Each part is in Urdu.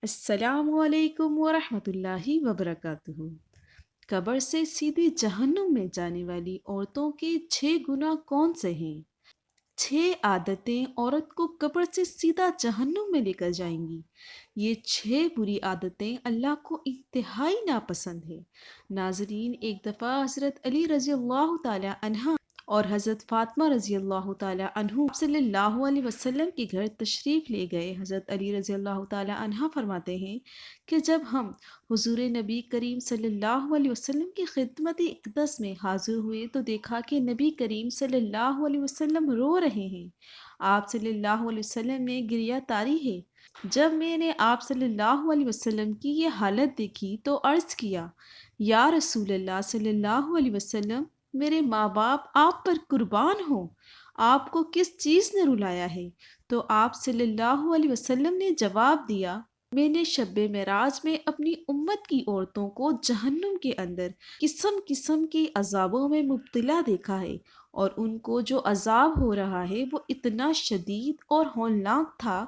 السلام علیکم ورحمۃ اللہ وبرکاتہ۔ قبر سے سیدھی جہنم میں جانے والی عورتوں کے 6 گناہ کون سے ہیں؟ 6 عادتیں عورت کو قبر سے سیدھا جہنم میں لے کر جائیں گی۔ یہ 6 بری عادتیں اللہ کو انتہائی ناپسند ہے۔ ناظرین، ایک دفعہ حضرت علی رضی اللہ تعالی عنہ اور حضرت فاطمہ رضی اللہ تعالی عنہ صلی اللہ علیہ وسلم کے گھر تشریف لے گئے۔ حضرت علی رضی اللہ تعالی عنہ فرماتے ہیں کہ جب ہم حضور نبی کریم صلی اللہ علیہ وسلم کی خدمت اقدس میں حاضر ہوئے تو دیکھا کہ نبی کریم صلی اللہ علیہ وسلم رو رہے ہیں۔ آپ صلی اللہ علیہ وسلم نے گریہ تاری ہے۔ جب میں نے آپ صلی اللہ علیہ وسلم کی یہ حالت دیکھی تو عرض کیا، یا رسول اللہ صلی اللہ علیہ وسلم، میرے ماں باپ آپ پر قربان ہوں، آپ کو کس چیز نے رلایا ہے؟ تو آپ صلی اللہ علیہ وسلم نے جواب دیا، میں نے شب معراج میں اپنی امت کی عورتوں کو جہنم کے اندر قسم قسم کے عذابوں میں مبتلا دیکھا ہے، اور ان کو جو عذاب ہو رہا ہے وہ اتنا شدید اور ہولناک تھا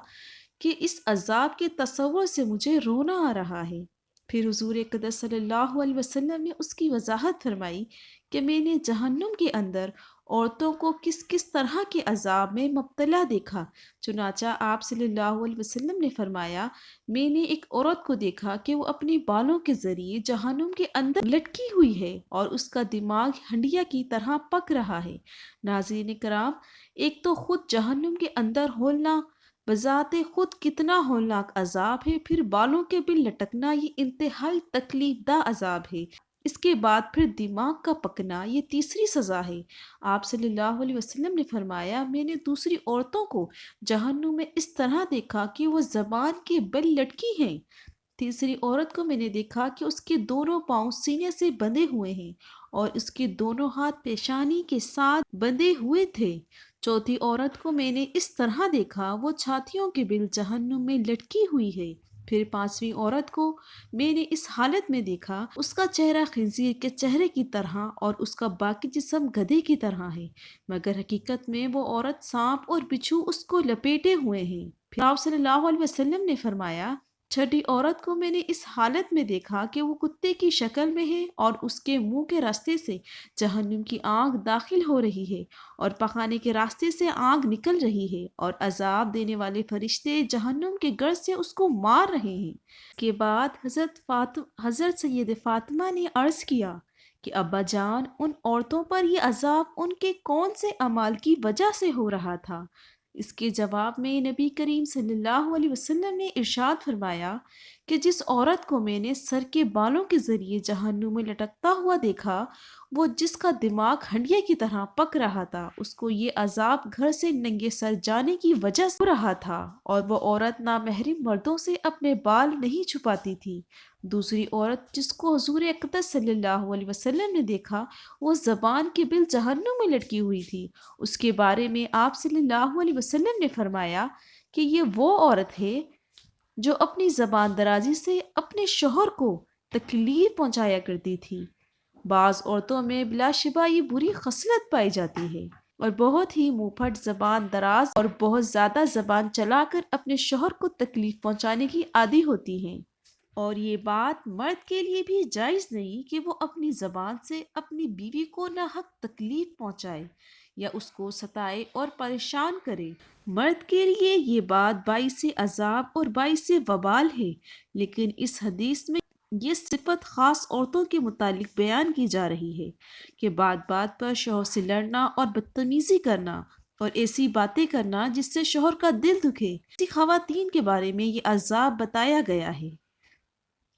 کہ اس عذاب کے تصور سے مجھے رونا آ رہا ہے۔ پھر حضور اقدس صلی اللہ علیہ وسلم نے اس کی وضاحت فرمائی کہ میں نے جہنم کے اندر عورتوں کو کس کس طرح کے عذاب میں مبتلا دیکھا۔ چنانچہ آپ صلی اللہ علیہ وسلم نے فرمایا، میں نے ایک عورت کو دیکھا کہ وہ اپنے بالوں کے ذریعے جہنم کے اندر لٹکی ہوئی ہے اور اس کا دماغ ہنڈیا کی طرح پک رہا ہے۔ ناظرین کرام، ایک تو خود جہنم کے اندر ہولنا بذات خود کتنا ہولناک عذاب ہے، پھر بالوں کے بل لٹکنا یہ انتہائی تکلیف دہ عذاب ہے، اس کے بعد پھر دماغ کا پکنا یہ تیسری سزا ہے۔ آپ صلی اللہ علیہ وسلم نے فرمایا، میں نے دوسری عورتوں کو جہنم میں اس طرح دیکھا کہ وہ زبان کے بل لٹکی ہیں۔ تیسری عورت کو میں نے دیکھا کہ اس کے دونوں پاؤں سینے سے بندھے ہوئے ہیں اور اس کے دونوں ہاتھ پیشانی کے ساتھ بندھے ہوئے تھے۔ چوتھی عورت کو میں نے اس طرح دیکھا، وہ چھاتیوں کے بل جہنم میں لٹکی ہوئی ہے۔ پھر پانچویں عورت کو میں نے اس حالت میں دیکھا، اس کا چہرہ خنزیر کے چہرے کی طرح اور اس کا باقی جسم گدھے کی طرح ہے، مگر حقیقت میں وہ عورت سانپ اور بچھو اس کو لپیٹے ہوئے ہیں۔ پھر آپ صلی اللہ علیہ وسلم نے فرمایا، چھٹی عورت کو میں نے اس حالت میں دیکھا کہ وہ کتے کی شکل میں ہے اور اس کے منہ کے راستے سے جہنم کی آگ داخل ہو رہی ہے اور پخانے کے راستے سے آگ نکل رہی ہے، اور عذاب دینے والے فرشتے جہنم کے گرد سے اس کو مار رہے ہیں۔ کے بعد حضرت سید فاطمہ نے عرض کیا کہ ابا جان، ان عورتوں پر یہ عذاب ان کے کون سے اعمال کی وجہ سے ہو رہا تھا؟ اس کے جواب میں نبی کریم صلی اللہ علیہ وسلم نے ارشاد فرمایا کہ جس عورت کو میں نے سر کے بالوں کے ذریعے جہنم میں لٹکتا ہوا دیکھا، وہ جس کا دماغ ہنڈیا کی طرح پک رہا تھا، اس کو یہ عذاب گھر سے ننگے سر جانے کی وجہ سے ہو رہا تھا، اور وہ عورت نامحرم مردوں سے اپنے بال نہیں چھپاتی تھی۔ دوسری عورت جس کو حضور اقدس صلی اللہ علیہ وسلم نے دیکھا، وہ زبان کے بل جہنم میں لٹکی ہوئی تھی۔ اس کے بارے میں آپ صلی اللہ علیہ وسلم نے فرمایا کہ یہ وہ عورت ہے جو اپنی زبان درازی سے اپنے شوہر کو تکلیف پہنچایا کرتی تھی۔ بعض عورتوں میں بلا شبہ یہ بری خصلت پائی جاتی ہے، اور بہت ہی منہ پھٹ زبان دراز اور بہت زیادہ زبان چلا کر اپنے شوہر کو تکلیف پہنچانے کی عادی ہوتی ہیں۔ اور یہ بات مرد کے لیے بھی جائز نہیں کہ وہ اپنی زبان سے اپنی بیوی کو ناحق تکلیف پہنچائے یا اس کو ستائے اور پریشان کرے۔ مرد کے لیے یہ بات باعث عذاب اور باعث وبال ہے، لیکن اس حدیث میں یہ صفت خاص عورتوں کے متعلق بیان کی جا رہی ہے کہ بات بات پر شوہر سے لڑنا اور بدتمیزی کرنا اور ایسی باتیں کرنا جس سے شوہر کا دل دکھے، ایسی خواتین کے بارے میں یہ عذاب بتایا گیا ہے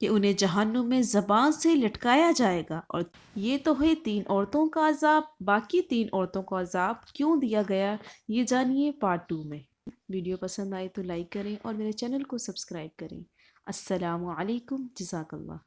کہ انہیں جہنم میں زبان سے لٹکایا جائے گا۔ اور یہ تو ہے 3 عورتوں کا عذاب، باقی 3 عورتوں کا عذاب کیوں دیا گیا، یہ جانیے پارٹ 2 میں۔ ویڈیو پسند آئے تو لائک کریں اور میرے چینل کو سبسکرائب کریں۔ السلام علیکم، جزاک اللہ۔